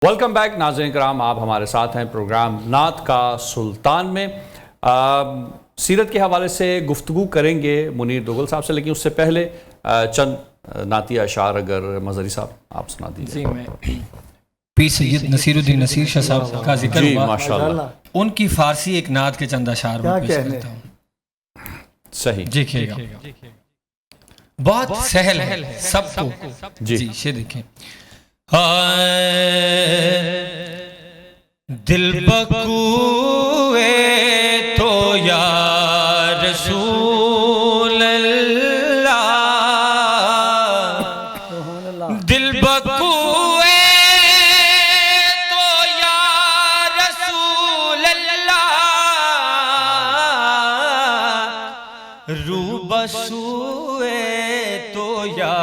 Welcome back ناظرین کرام، آپ ہمارے ساتھ ہیں پروگرام نعت کا سلطان میں۔ سیرت کے حوالے سے گفتگو کریں گے منیر دوگل صاحب سے، لیکن اس سے پہلے چند نعتیہ اشعار اگر مظہری صاحب آپ سنا دیجیے۔ جی، میں پیر سید نصیر الدین نصیر شاہ صاحب کا ذکر جی ہوا، ماشاءاللہ، ان کی فارسی ایک نعت کے چند اشعار میں پیش کرتا ہوں۔ صحیح دیکھیے گا، بہت سہل ہے سب کو۔ جی یہ دیکھیں، دل بکوئے تو یا رسول اللہ، دل بکوئے تو یا رسول اللہ، رو بسوئے تو یا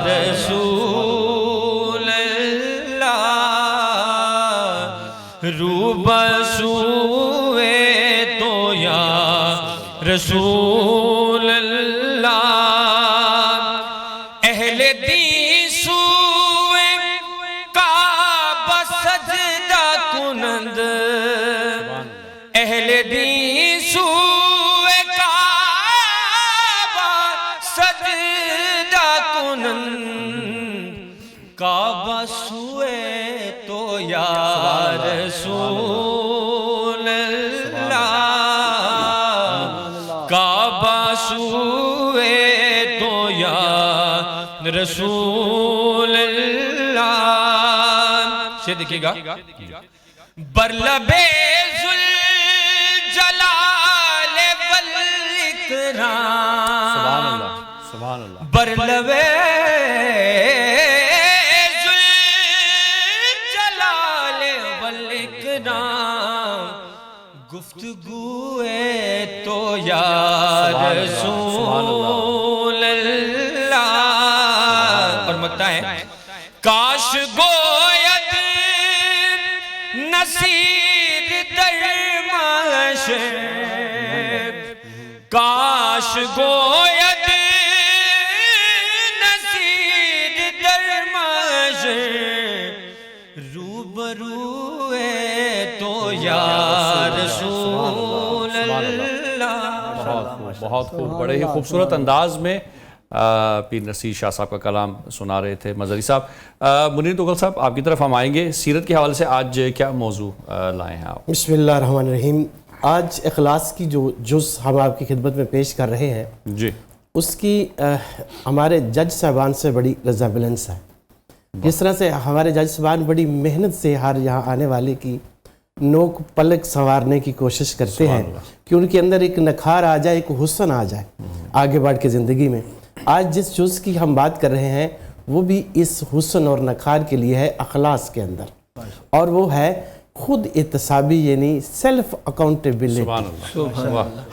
رسول اللہ، رو بسوئے تو یا رسول اللہ، اہل دین سوئے کعبہ سجدہ کنند، اہل دین سوئے کعبہ سجدہ کنند، کعبہ سوئے تو یا رسول اللہ، کعبہ سوئے تو یا رسول اللہ۔ سے دیکھئے گا، برلبے ذوالجلال والاکرام، سبحان اللہ سبحان اللہ، برلبے گفتگوئے تو یا رسول اللہ، اور مکتا ہے، کاش گوید نصیر در محشر، کاش گوید نصیر در محشر، روبروئے تو یا رسول اللہ۔ بہت خوب، بڑے ہی خوبصورت انداز میں پیر نصیر شاہ صاحب کا کلام سنا رہے تھے مظہری صاحب۔ منیر دوگل صاحب، آپ کی طرف ہم آئیں گے۔ سیرت کے حوالے سے آج کیا موضوع لائے ہیں آپ؟ بسم اللہ الرحمن الرحیم۔ آج اخلاص کی جو جز ہم آپ کی خدمت میں پیش کر رہے ہیں، جی، اس کی ہمارے جج صاحبان سے بڑی ریزیبلنس ہے۔ جس طرح سے ہمارے جج صاحبان بڑی محنت سے ہر یہاں آنے والے کی نوک پلک سنوارنے کی کوشش کرتے ہیں کہ ان کے اندر ایک نکھار آ جائے، ایک حسن آ جائے آگے بڑھ کے زندگی میں۔ آج جس جز کی ہم بات کر رہے ہیں وہ بھی اس حسن اور نکھار کے لیے ہے، اخلاص کے اندر، اور وہ ہے خود احتسابی، یعنی سیلف اکاؤنٹیبلٹی۔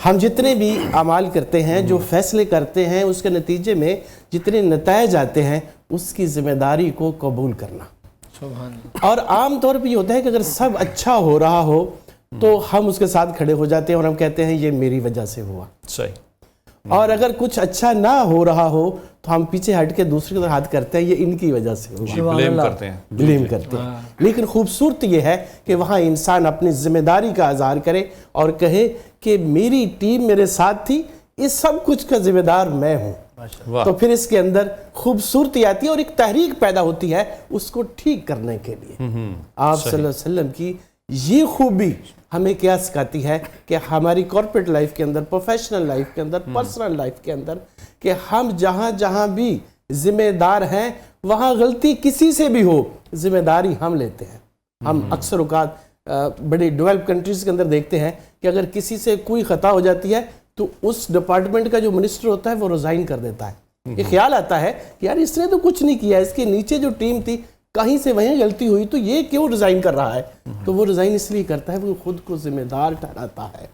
ہم جتنے بھی اعمال کرتے ہیں، جو فیصلے کرتے ہیں، اس کے نتیجے میں جتنے نتائج آتے ہیں، اس کی ذمہ داری کو قبول کرنا۔ اور عام طور پہ یہ ہوتا ہے کہ اگر سب اچھا ہو رہا ہو تو ہم اس کے ساتھ کھڑے ہو جاتے ہیں اور ہم کہتے ہیں یہ میری وجہ سے ہوا، صحیح۔ اور اگر کچھ اچھا نہ ہو رہا ہو تو ہم پیچھے ہٹ کے دوسرے کی طرف ہاتھ کرتے ہیں یہ ان کی وجہ سے ہوا، بلیم کرتے ہیں، بلیم کرتے ہیں۔ لیکن خوبصورت یہ ہے کہ وہاں انسان اپنی ذمہ داری کا اظہار کرے اور کہے کہ میری ٹیم میرے ساتھ تھی، اس سب کچھ کا ذمہ دار میں ہوں۔ تو پھر اس کے اندر خوبصورتی آتی ہے اور ایک تحریک پیدا ہوتی ہے اس کو ٹھیک کرنے کے لیے۔ آپ صلی اللہ علیہ وسلم کی یہ خوبی ہمیں کیا سکھاتی ہے کہ ہماری کارپوریٹ لائف کے اندر، پروفیشنل لائف کے اندر، پرسنل لائف کے اندر، کہ ہم جہاں جہاں بھی ذمہ دار ہیں وہاں غلطی کسی سے بھی ہو، ذمہ داری ہم لیتے ہیں۔ ہم اکثر اوقات بڑی ڈیولپ کنٹریز کے اندر دیکھتے ہیں کہ اگر کسی سے کوئی خطا ہو جاتی ہے تو اس ڈپارٹمنٹ کا جو منسٹر ہوتا ہے وہ ریزائن کر دیتا ہے۔ یہ خیال آتا ہے کہ یار اس نے تو کچھ نہیں کیا، اس کے نیچے جو ٹیم تھی کہیں سے وہیں غلطی ہوئی تو یہ کیوں ریزائن کر رہا ہے؟ تو وہ ریزائن اس لیے کرتا ہے وہ خود کو ذمہ دار ٹھہراتا ہے۔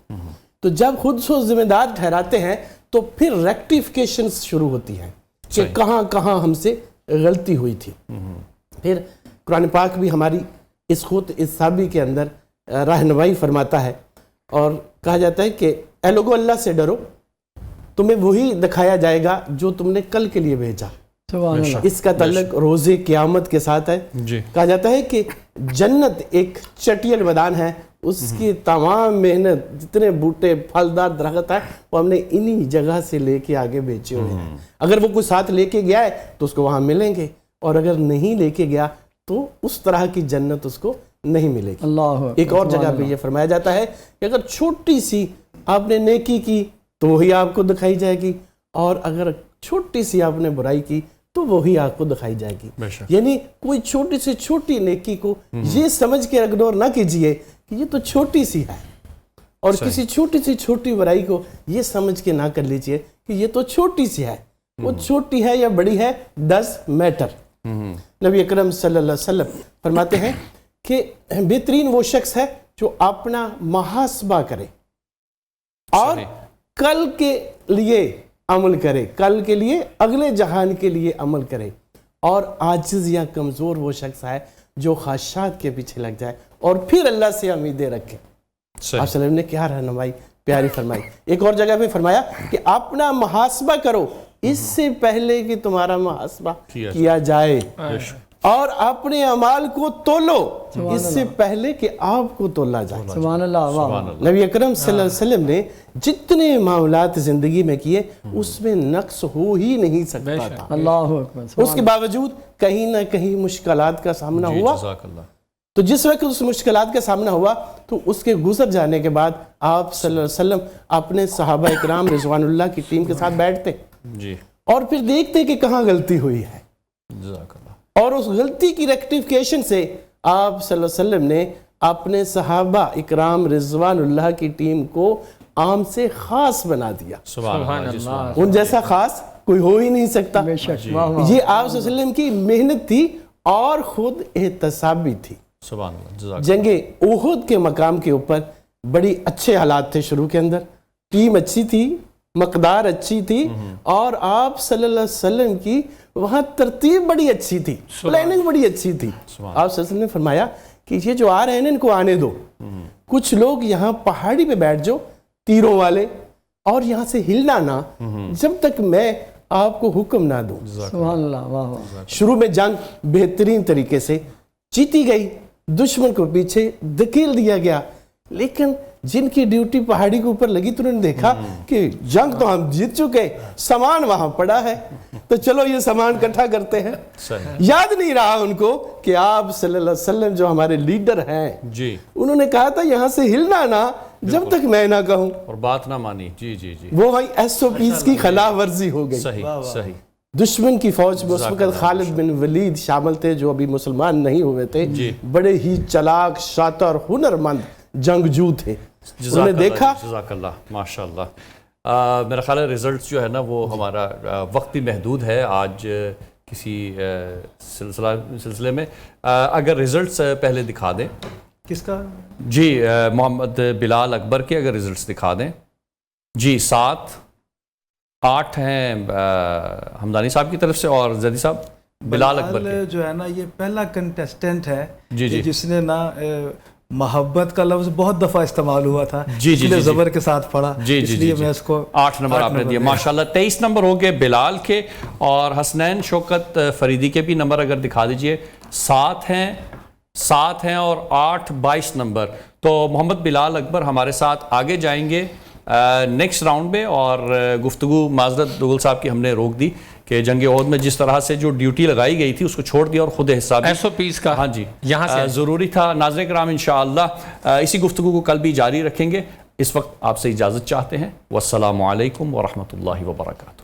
تو جب خود کو ذمہ دار ٹھہراتے ہیں تو پھر ریکٹیفیکیشن شروع ہوتی ہے کہ کہاں کہاں ہم سے غلطی ہوئی تھی۔ پھر قرآن پاک بھی ہماری اس خود احتسابی کے اندر رہنمائی فرماتا ہے اور کہا جاتا ہے کہ اے لوگو اللہ سے ڈرو، تمہیں وہی دکھایا جائے گا جو تم نے کل کے لیے بھیجا۔ اس کا تعلق روز قیامت کے ساتھ ہے. جی کہا جاتا ہے کہ جنت ایک چٹیل میدان ہے, اس کی تمام محنت جتنے بوٹے پھلدار درخت ہیں وہ ہم نے انہی جگہ سے لے کے آگے بیچے ہوئے ہیں. اگر وہ کوئی ساتھ لے کے گیا ہے تو اس کو وہاں ملیں گے, اور اگر نہیں لے کے گیا تو اس طرح کی جنت اس کو نہیں ملے گی. اللہ ایک اور جگہ پہ یہ فرمایا جاتا ہے کہ اگر چھوٹی سی آپ نے نیکی کی تو وہی آپ کو دکھائی جائے گی, اور اگر چھوٹی سی آپ نے برائی کی تو وہی آپ کو دکھائی جائے گی. یعنی کوئی چھوٹی سے چھوٹی نیکی کو یہ سمجھ کے اگنور نہ کیجئے کہ یہ تو چھوٹی سی ہے, اور کسی چھوٹی سی چھوٹی برائی کو یہ سمجھ کے نہ کر لیجئے کہ یہ تو چھوٹی سی ہے. وہ چھوٹی ہے یا بڑی ہے ڈز میٹر. نبی اکرم صلی اللہ علیہ وسلم فرماتے ہیں کہ بہترین وہ شخص ہے جو اپنا محاسبہ کرے اور کل کے لیے عمل کرے, کل کے لیے, اگلے جہان کے لیے عمل کرے. اور عاجز یا کمزور وہ شخص ہے جو خواہشات کے پیچھے لگ جائے اور پھر اللہ سے امیدیں رکھے. آپ صلی اللہ علیہ وسلم نے کیا رہنمائی پیاری فرمائی. ایک اور جگہ پہ فرمایا کہ اپنا محاسبہ کرو اس سے پہلے کہ تمہارا محاسبہ کیا جائے, اور اپنے اعمال کو تولو اس سے پہلے کہ آپ کو تولا جائے. سبحان اللہ. نبی اکرم صلی اللہ علیہ وسلم نے جتنے معاملات زندگی میں کیے اس میں نقص ہو ہی نہیں سکتا تھا. اللہ اکبر. اس کے باوجود کہیں نہ کہیں مشکلات کا سامنا ہوا. تو جس وقت اس مشکلات کا سامنا ہوا تو اس کے گزر جانے کے بعد آپ صلی اللہ علیہ وسلم اپنے صحابہ اکرام رضوان اللہ کی ٹیم کے ساتھ بیٹھتے اور پھر دیکھتے کہ کہاں غلطی ہوئی ہے, اور اس غلطی کی ریکٹیفیکیشن سے آپ صلی اللہ علیہ وسلم نے اپنے صحابہ اکرام رضوان اللہ کی ٹیم کو عام سے خاص بنا دیا. سبحان اللہ. ان جیسا خاص کوئی ہو ہی نہیں سکتا. بے شک. یہ آپ صلی اللہ علیہ وسلم کی محنت تھی اور خود احتساب بھی تھی. جنگ احد کے مقام کے اوپر بڑی اچھے حالات تھے. شروع کے اندر ٹیم اچھی تھی, مقدار اچھی تھی, اور آپ صلی اللہ علیہ وسلم کی وہاں ترتیب بڑی اچھی تھی, پلاننگ بڑی اچھی تھی. آپ صلی اللہ علیہ وسلم نے فرمایا کہ یہ جو آ رہے ہیں ان کو آنے دو, کچھ لوگ یہاں پہاڑی پہ بیٹھ جاؤ تیروں والے, اور یہاں سے ہلنا نہ جب تک میں آپ کو حکم نہ دوں. سبحان اللہ. شروع میں جنگ بہترین طریقے سے جیتی گئی, دشمن کو پیچھے دھکیل دیا گیا, لیکن جن کی ڈیوٹی پہاڑی کے اوپر لگی تو انہوں نے دیکھا کہ جنگ تو ہم جیت چکے, سامان وہاں پڑا ہے, تو چلو یہ سامان اکٹھا کرتے ہیں. یاد نہیں رہا ان کو کہ آپ صلی اللہ علیہ وسلم جو ہمارے لیڈر ہیں انہوں نے کہا تھا یہاں سے ہلنا نہ جب تک میں نہ کہوں, اور بات نہ مانی. وہ ایس او پیز کی خلاف ورزی ہو گئی. صحیح. دشمن کی فوج میں اس وقت خالد بن ولید شامل تھے جو ابھی مسلمان نہیں ہوئے تھے. بڑے ہی چلاک, شاطر, ہنرمند جنگجو تھے. انہوں نے دیکھا. جزاک اللہ. ماشاءاللہ. میرا خیال ہے ریزلٹس جو ہے نا وہ ہمارا وقت بھی محدود ہے آج کسی سلسلے میں. اگر ریزلٹس پہلے دکھا دیں. کس کا؟ جی محمد بلال اکبر کے اگر ریزلٹس دکھا دیں. جی 7-8 ہیں حمدانی صاحب کی طرف سے, اور زیدی صاحب بلال اکبر کے. جو ہے نا یہ پہلا کنٹیسٹنٹ ہے جی جس نے نا محبت کا لفظ بہت دفعہ استعمال ہوا تھا, جی زبر کے ساتھ پڑھا, اس لیے میں اس کو 8 نمبر آپ نے دیا. ماشاءاللہ 23 نمبر ہو گئے بلال کے, اور حسنین شوکت فریدی کے بھی نمبر اگر دکھا دیجئے. 7 ہیں اور 8 22 نمبر. تو محمد بلال اکبر ہمارے ساتھ آگے جائیں گے نیکسٹ راؤنڈ میں. اور گفتگو معذرت دوگل صاحب کی ہم نے روک دی کہ جنگ احد میں جس طرح سے جو ڈیوٹی لگائی گئی تھی اس کو چھوڑ دیا, اور خود حساب ایس او پیز کا ہاں جی یہاں سے ضروری تھا. ناظرین کرام انشاءاللہ اسی گفتگو کو کل بھی جاری رکھیں گے. اس وقت آپ سے اجازت چاہتے ہیں. والسلام علیکم ورحمۃ اللہ وبرکاتہ.